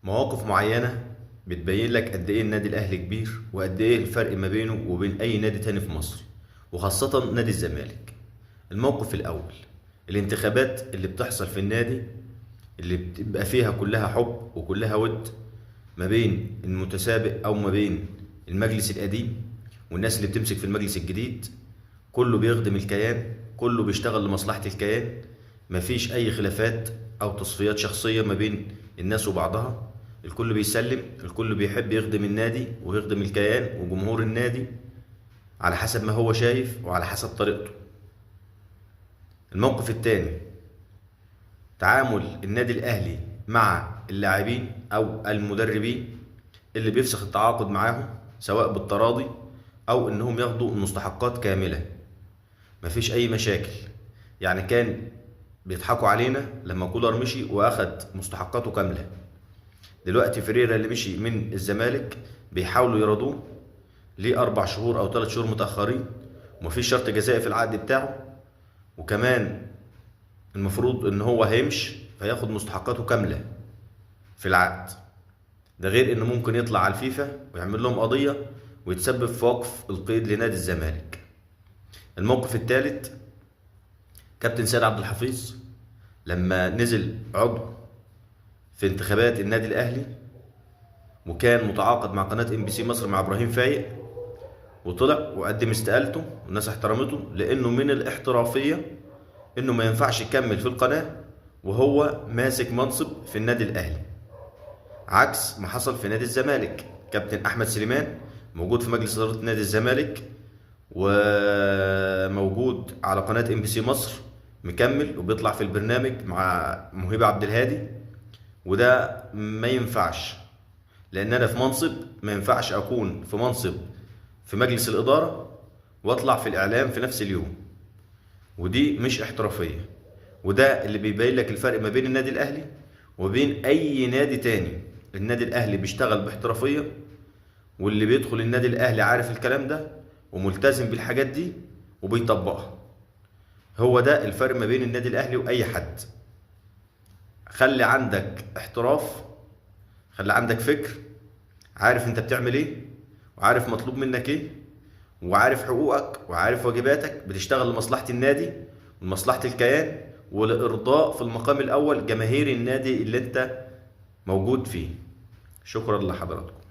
مواقف معينة بتبين لك قد ايه النادي الاهلي كبير وقد ايه الفرق ما بينه وبين اي نادي تاني في مصر، وخاصة نادي الزمالك. الموقف الاول، الانتخابات اللي بتحصل في النادي اللي بتبقى فيها كلها حب وكلها ود ما بين المتسابق او ما بين المجلس القديم والناس اللي بتمسك في المجلس الجديد. كله بيخدم الكيان، كله بيشتغل لمصلحة الكيان، مفيش اي خلافات او تصفيات شخصية ما بين الناس وبعضها. الكل بيسلم، الكل بيحب يخدم النادي ويخدم الكيان وجمهور النادي على حسب ما هو شايف وعلى حسب طريقته. الموقف الثاني، تعامل النادي الاهلي مع اللاعبين او المدربين اللي بيفسخ التعاقد معاهم سواء بالتراضي او انهم ياخدوا المستحقات كاملة. مفيش اي مشاكل. يعني كان بيضحكوا علينا لما كولر مشي واخد مستحقاته كاملة. دلوقتي فريرا اللي مشي من الزمالك بيحاولوا يرضوه ليه 4 شهور او 3 شهور متأخرين، ومفيش شرط جزائي في العقد بتاعه، وكمان المفروض ان هو هيمشي فياخد مستحقاته كاملة في العقد. ده غير انه ممكن يطلع على الفيفا ويعمل لهم قضية ويتسبب في وقف القيد لنادي الزمالك. الموقف الثالث، كابتن سيد عبد الحفيظ لما نزل عضو في انتخابات النادي الاهلي وكان متعاقد مع قناة MBC مصر مع ابراهيم فايق، وطلع وقدم استقالته والناس احترمته لانه من الاحترافية انه ما ينفعش يكمل في القناة وهو ماسك منصب في النادي الاهلي، عكس ما حصل في نادي الزمالك. كابتن احمد سليمان موجود في مجلس ادارة نادي الزمالك وموجود على قناة MBC مصر مكمل وبيطلع في البرنامج مع مهيب عبد الهادي، وده ما ينفعش لان انا في منصب، ما ينفعش اكون في منصب في مجلس الادارة واطلع في الاعلام في نفس اليوم، ودي مش احترافية. وده اللي بيبين لك الفرق ما بين النادي الاهلي وبين اي نادي تاني. النادي الاهلي بيشتغل باحترافية، واللي بيدخل النادي الاهلي عارف الكلام ده وملتزم بالحاجات دي وبيطبقها. هو ده الفرق ما بين النادي الاهلي واي حد. خلي عندك احتراف، خلي عندك فكر، عارف انت بتعمل ايه وعارف مطلوب منك ايه وعارف حقوقك وعارف واجباتك، بتشتغل لمصلحة النادي ولمصلحة الكيان ولإرضاء في المقام الأول جماهير النادي اللي انت موجود فيه. شكرا لحضراتكم.